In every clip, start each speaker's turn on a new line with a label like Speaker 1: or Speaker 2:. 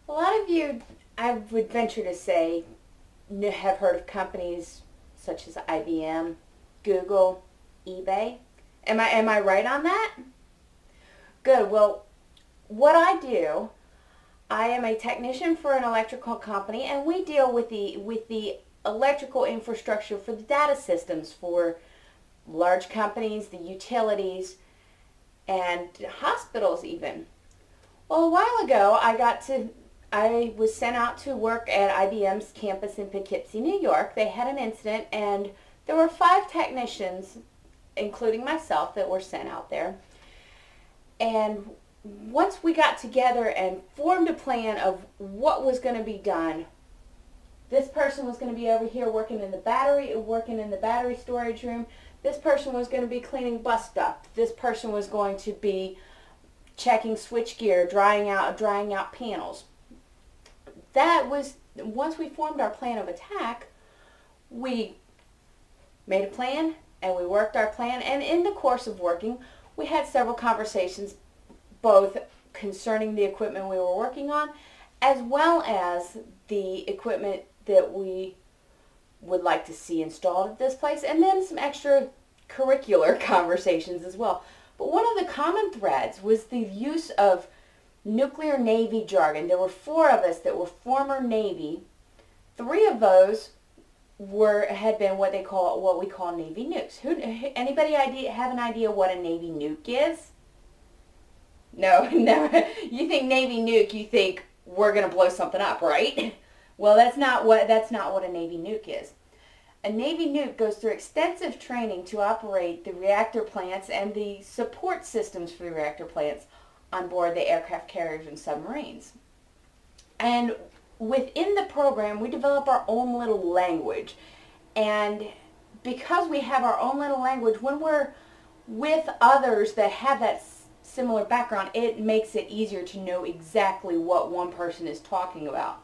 Speaker 1: A lot of you, I would venture to say, have heard of companies such as IBM, Google, eBay. Am I right on that? Good. Well, what I am a technician for an electrical company, and we deal with the electrical infrastructure for the data systems for large companies, the utilities, and hospitals even. Well, a while ago, I was sent out to work at IBM's campus in Poughkeepsie, New York. They had an incident, and there were 5 technicians, including myself, that were sent out there. And once we got together and formed a plan of what was going to be done, this person was going to be over here working in the battery storage room. This person was going to be cleaning bus duct. This person was going to be checking switch gear, drying out panels. That was, once we formed our plan of attack, we made a plan and we worked our plan, and in the course of working, we had several conversations, both concerning the equipment we were working on, as well as the equipment that we would like to see installed at this place, and then some extra curricular conversations as well. But one of the common threads was the use of nuclear Navy jargon. There were 4 of us that were former Navy. 3 of those had been what we call Navy nukes. Anybody have an idea what a Navy nuke is? No, no. You think Navy nuke, you think we're going to blow something up, right? Well, that's not what a Navy nuke is. A Navy nuke goes through extensive training to operate the reactor plants and the support systems for the reactor plants on board the aircraft carriers and submarines. And within the program, we develop our own little language. And because we have our own little language, when we're with others that have that similar background, it makes it easier to know exactly what one person is talking about.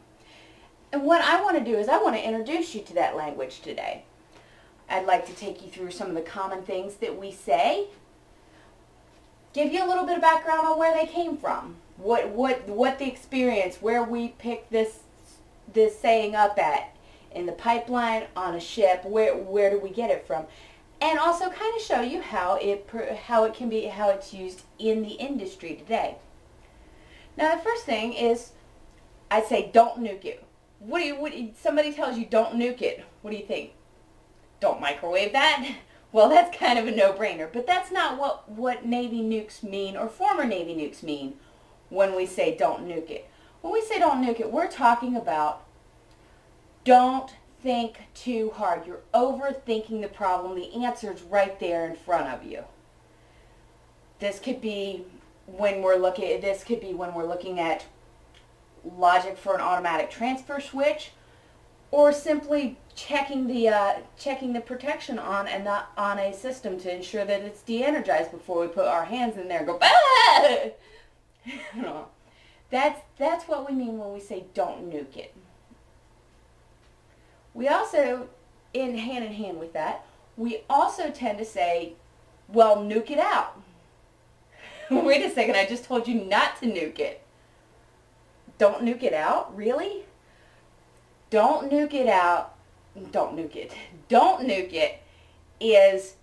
Speaker 1: And what I want to do is I want to introduce you to that language today. I'd like to take you through some of the common things that we say, give you a little bit of background on where they came from, what the experience, where we picked this saying up at, in the pipeline, on a ship, where do we get it from, and also kind of show you how it's used in the industry today. Now, the first thing is, I say don't nuke it. Somebody tells you don't nuke it. What do you think? Don't microwave that? Well, that's kind of a no-brainer, but that's not what Navy nukes mean, or former Navy nukes mean, when we say don't nuke it. When we say don't nuke it, we're talking about don't think too hard. You're overthinking the problem. The answer's right there in front of you. This could be when we're looking at logic for an automatic transfer switch, or simply checking the protection on a system to ensure that it's de-energized before we put our hands in there and go, ah! That's what we mean when we say don't nuke it. We also, hand in hand with that, we also tend to say, well, nuke it out. Wait a second, I just told you not to nuke it. Don't nuke it out? Really? Don't nuke it out. Don't nuke it. Don't nuke it is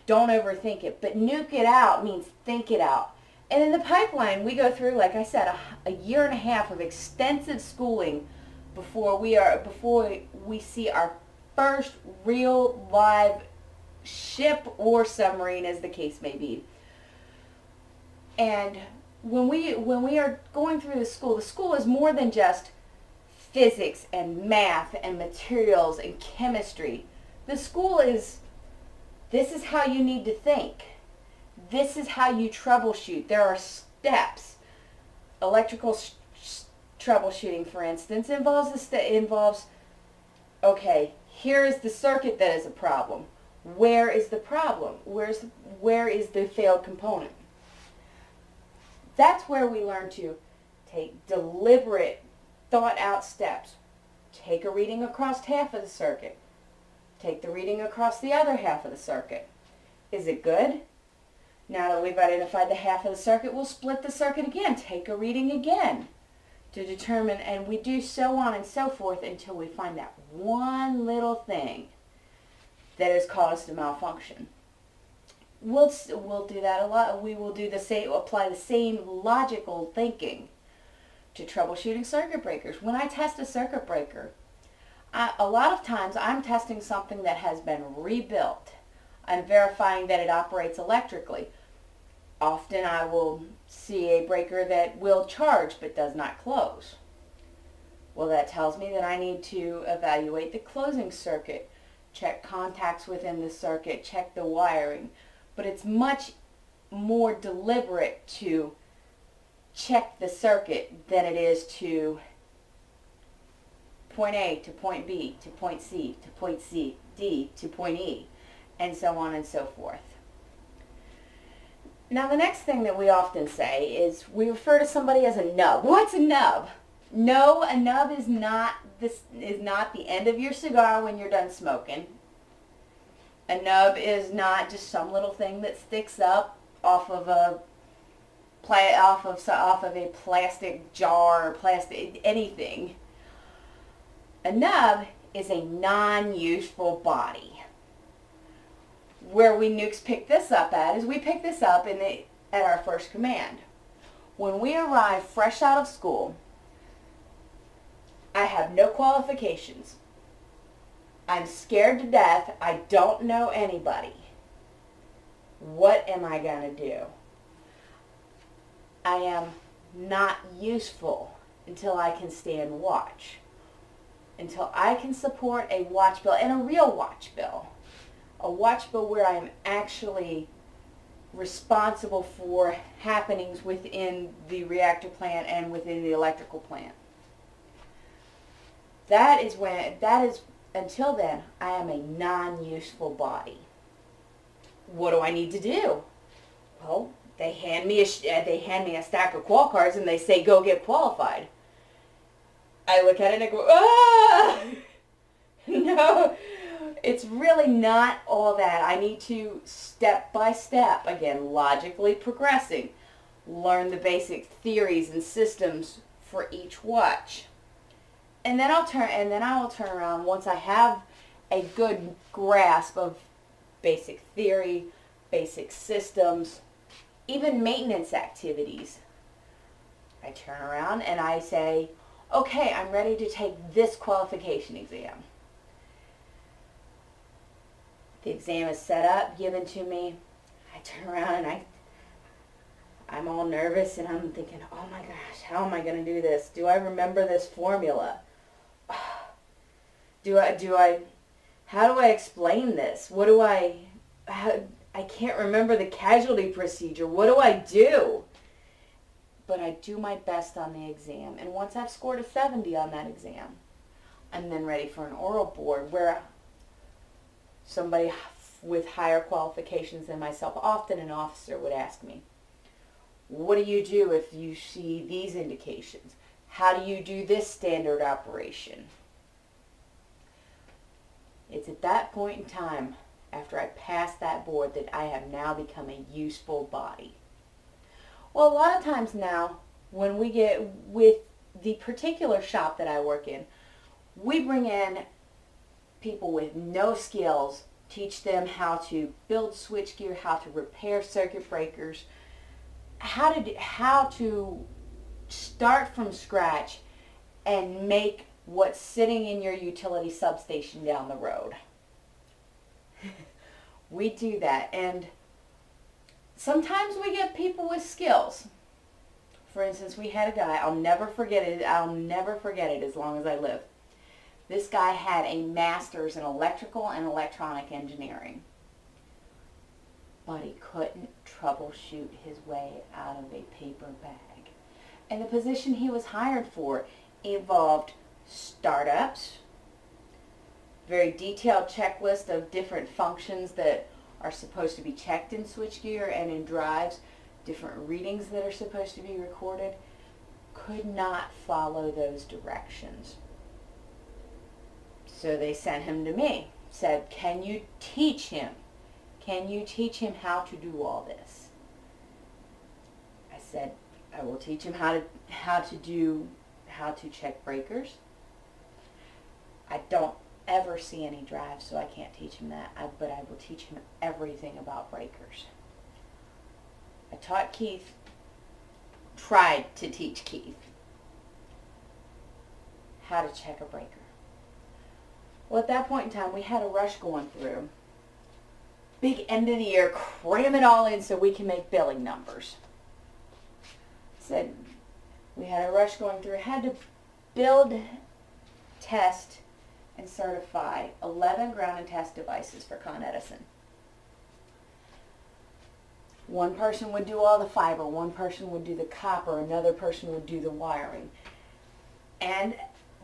Speaker 1: don't overthink it. But nuke it out means think it out. And in the pipeline, we go through, like I said, a year and a half of extensive schooling before we see our first real live ship or submarine, as the case may be. And when we are going through the school is more than just physics and math and materials and chemistry. The school is, this is how you need to think. This is how you troubleshoot. There are steps. Electrical troubleshooting, for instance, involves, okay, here is the circuit that is a problem. Where is the problem? Where is the failed component? That's where we learn to take deliberate, thought-out steps. Take a reading across half of the circuit. Take the reading across the other half of the circuit. Is it good? Now that we've identified the half of the circuit, we'll split the circuit again. Take a reading again. to determine, and we do so on and so forth until we find that one little thing that has caused a malfunction. We'll do that a lot. We will do the same, apply the same logical thinking to troubleshooting circuit breakers. When I test a circuit breaker, a lot of times I'm testing something that has been rebuilt. I'm verifying that it operates electrically. Often I will see a breaker that will charge but does not close. Well, that tells me that I need to evaluate the closing circuit, check contacts within the circuit, check the wiring. But it's much more deliberate to check the circuit than it is to point A to point B to point C to point D to point E, and so on and so forth. Now, the next thing that we often say is we refer to somebody as a nub. What's a nub? No, a nub is not the end of your cigar when you're done smoking. A nub is not just some little thing that sticks up off of a plastic jar or plastic anything. A nub is a non-useful body. Where we nukes pick this up at is we pick this up at our first command. When we arrive fresh out of school, I have no qualifications. I'm scared to death. I don't know anybody. What am I going to do? I am not useful until I can stand watch. Until I can support a watch bill, and a real watch bill. A watch bill where I am actually responsible for happenings within the reactor plant and within the electrical plant. Until then, I am a non-useful body. What do I need to do? Well, they hand me a stack of qual cards and they say, go get qualified. I look at it and I go, ah! No, it's really not all that. I need to, step by step, again, logically progressing, learn the basic theories and systems for each watch. And then I will turn around once I have a good grasp of basic theory, basic systems, even maintenance activities. I turn around and I say, okay, I'm ready to take this qualification exam. The exam is set up, given to me. I turn around and I'm all nervous and I'm thinking, oh my gosh, how am I going to do this? Do I remember this formula? How do I explain this? I can't remember the casualty procedure. What do I do? But I do my best on the exam. And once I've scored a 70 on that exam, I'm then ready for an oral board where somebody with higher qualifications than myself, often an officer, would ask me, what do you do if you see these indications? How do you do this standard operation? It's at that point in time, after I pass that board, that I have now become a useful body. Well, a lot of times now, when we get with the particular shop that I work in, we bring in people with no skills, teach them how to build switchgear, how to repair circuit breakers, how to start from scratch and make what's sitting in your utility substation down the road. We do that, and sometimes we get people with skills. For instance, we had a guy, I'll never forget it as long as I live. This guy had a master's in electrical and electronic engineering, but he couldn't troubleshoot his way out of a paper bag. And the position he was hired for involved startups, very detailed checklist of different functions that are supposed to be checked in switchgear and in drives, different readings that are supposed to be recorded. Could not follow those directions. So they sent him to me, said, can you teach him? Can you teach him how to do all this? I said, I will teach him how how to check breakers. I don't ever see any drives, so I can't teach him that, but I will teach him everything about breakers. I taught Keith, tried to teach Keith how to check a breaker. Well, at that point in time, we had a rush going through. Big end of the year, cram it all in so we can make billing numbers. Said we had a rush going through, had to build, test, and certify 11 ground and test devices for Con Edison. One person would do all the fiber, one person would do the copper, another person would do the wiring. And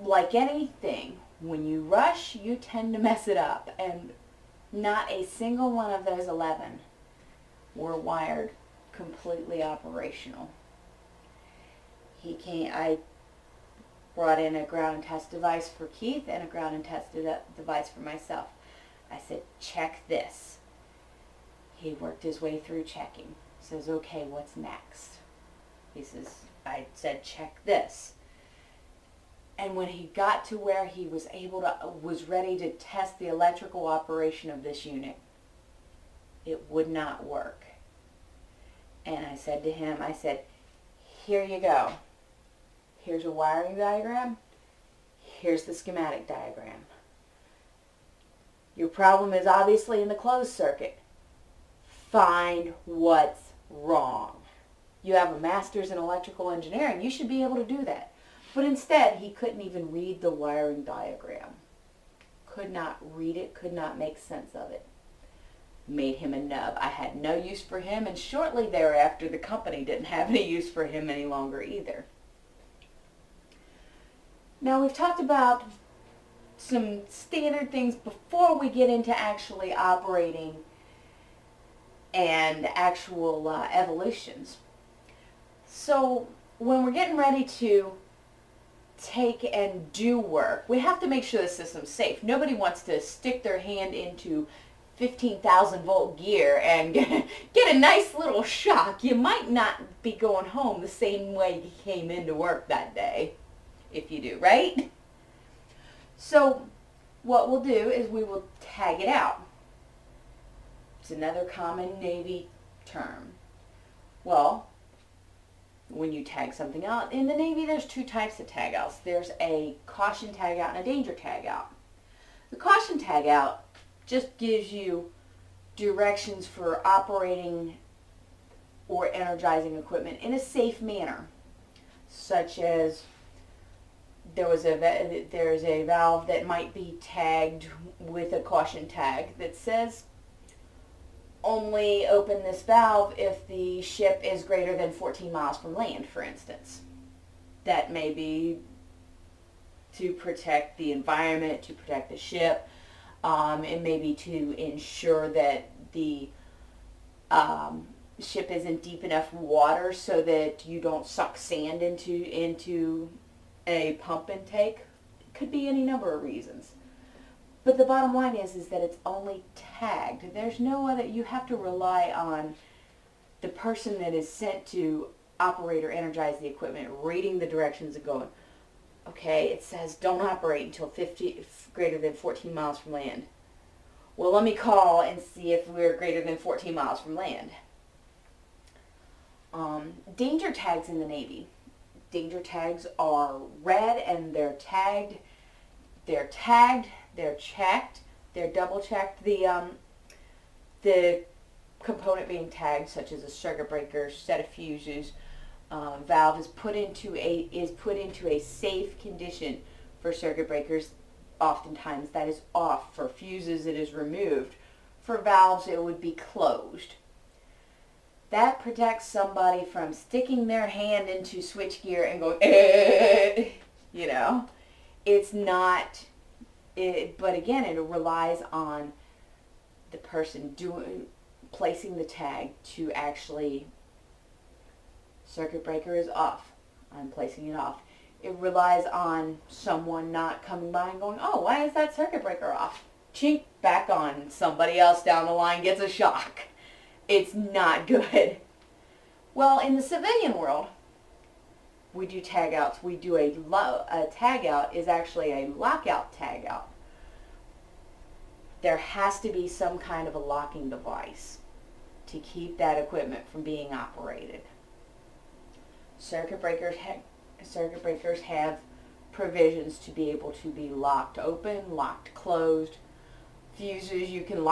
Speaker 1: like anything, when you rush, you tend to mess it up. And not a single one of those 11 were wired completely operational. I brought in a ground and test device for Keith and a ground and test device for myself. I said, check this. He worked his way through checking. Says, okay, what's next? He says, I said, check this. And when he got to where he was ready to test the electrical operation of this unit, it would not work. And I said to him, I said, here you go. Here's a wiring diagram. Here's the schematic diagram. Your problem is obviously in the closed circuit. Find what's wrong. You have a master's in electrical engineering. You should be able to do that. But instead, he couldn't even read the wiring diagram. Could not read it, could not make sense of it. Made him a nub. I had no use for him, and shortly thereafter, the company didn't have any use for him any longer either. Now, we've talked about some standard things before we get into actually operating and actual evolutions. So, when we're getting ready to take and do work, we have to make sure the system's safe. Nobody wants to stick their hand into 15,000 volt gear and get a nice little shock. You might not be going home the same way you came into work that day, if you do, right? So what we'll do is we will tag it out. It's another common Navy term. Well, when you tag something out, in the Navy there's two types of tag outs. There's a caution tag out and a danger tag out. The caution tag out just gives you directions for operating or energizing equipment in a safe manner, such as there's a valve that might be tagged with a caution tag that says only open this valve if the ship is greater than 14 miles from land, for instance. That may be to protect the environment, to protect the ship. It may be to ensure that the ship is in deep enough water so that you don't suck sand into a pump intake. It could be any number of reasons. But the bottom line is that it's only tagged. There's no other, you have to rely on the person that is sent to operate or energize the equipment, reading the directions and going, okay, it says don't operate until greater than 14 miles from land. Well, let me call and see if we're greater than 14 miles from land. Danger tags in the Navy. Danger tags are red and they're tagged. They're checked, they're double checked. The component being tagged, such as a circuit breaker, set of fuses, valve, is put into a safe condition for circuit breakers. Oftentimes that is off. For fuses it is removed. For valves it would be closed. That protects somebody from sticking their hand into switchgear and going, you know. It's not, but again, it relies on the person placing the tag to actually, circuit breaker is off, I'm placing it off. It relies on someone not coming by and going, oh, why is that circuit breaker off? Chink, back on. Somebody else down the line gets a shock. It's not good. Well, in the civilian world, we do tag outs. We do a tag out is actually a lockout tag out. There has to be some kind of a locking device to keep that equipment from being operated. Circuit breakers have provisions to be able to be locked open, locked closed. Fuses, you can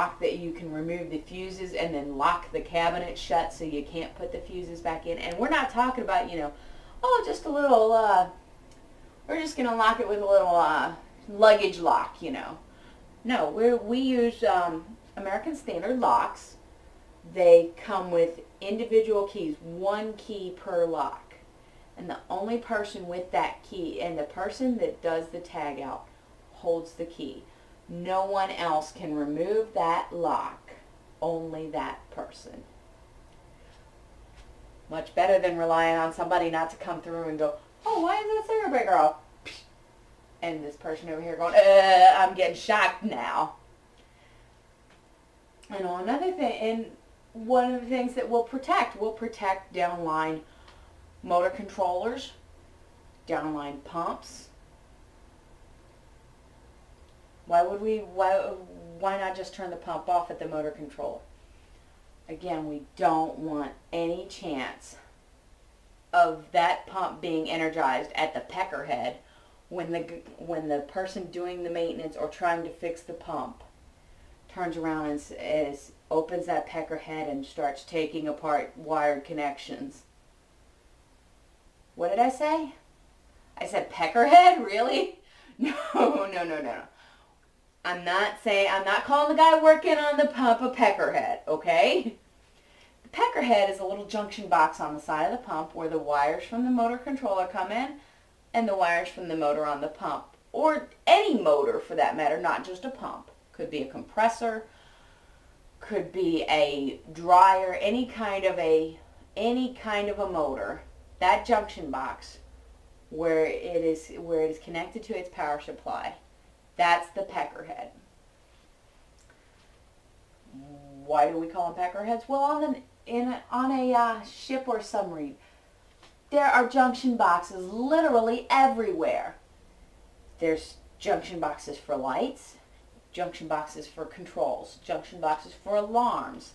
Speaker 1: remove the fuses and then lock the cabinet shut so you can't put the fuses back in. And we're not talking about, oh, just a little, we're just going to lock it with a little luggage lock, No, we use American Standard locks. They come with individual keys, one key per lock. And the only person with that key, and the person that does the tag out, holds the key. No one else can remove that lock, only that person. Much better than relying on somebody not to come through and go, oh, why is that circuit breaker off? And this person over here going, I'm getting shocked now. And another thing, and one of the things that we'll protect downline motor controllers, downline pumps. Why not just turn the pump off at the motor controller? Again, we don't want any chance of that pump being energized at the pecker head when the person doing the maintenance or trying to fix the pump turns around and opens that pecker head and starts taking apart wired connections. What did I say? I said pecker head? Really? No. I'm not calling the guy working on the pump a peckerhead, okay? The peckerhead is a little junction box on the side of the pump where the wires from the motor controller come in and the wires from the motor on the pump, or any motor for that matter, not just a pump. Could be a compressor, could be a dryer, any kind of a motor. That junction box where it is connected to its power supply. That's the peckerhead. Why do we call them peckerheads? Well, on a ship or submarine, there are junction boxes literally everywhere. There's junction boxes for lights, junction boxes for controls, junction boxes for alarms.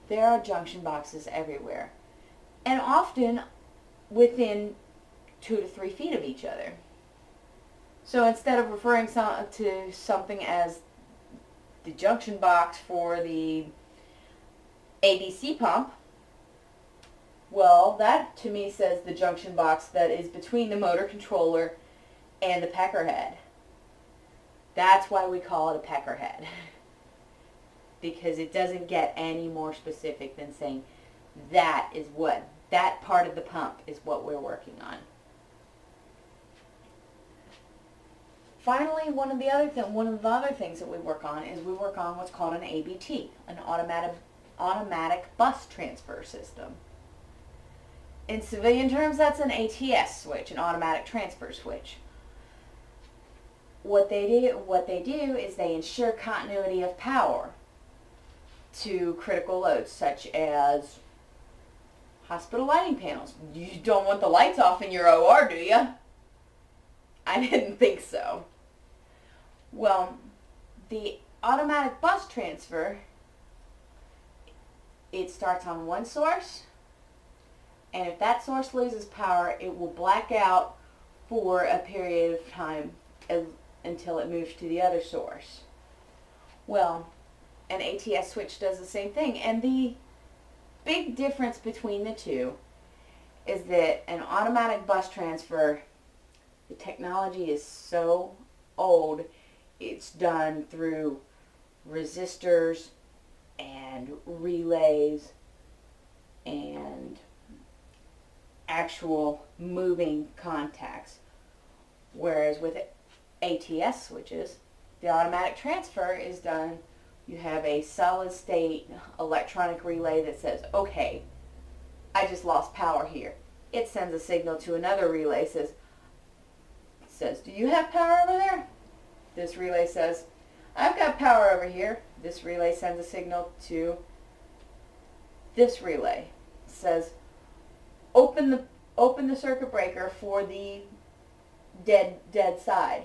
Speaker 1: There are junction boxes everywhere, and often within 2 to 3 feet of each other. So instead of referring to something as the junction box for the ABC pump, well, that to me says the junction box that is between the motor controller and the peckerhead. That's why we call it a peckerhead. Because it doesn't get any more specific than saying that part of the pump is what we're working on. Finally, one of the other things that we work on is we work on what's called an ABT, an automatic bus transfer system. In civilian terms, that's an ATS switch, an automatic transfer switch. What they do is they ensure continuity of power to critical loads such as hospital lighting panels. You don't want the lights off in your OR, do you? I didn't think so. Well, the automatic bus transfer, it starts on one source, and if that source loses power, it will black out for a period of time until it moves to the other source. Well, an ATS switch does the same thing, and the big difference between the two is that an automatic bus transfer, the technology is so old, it's done through resistors and relays and actual moving contacts. Whereas with ATS switches, the automatic transfer is done, you have a solid state electronic relay that says, okay, I just lost power here. It sends a signal to another relay, says, do you have power over there? This relay says, I've got power over here. This relay sends a signal to this relay. It says, open open the circuit breaker for the dead side.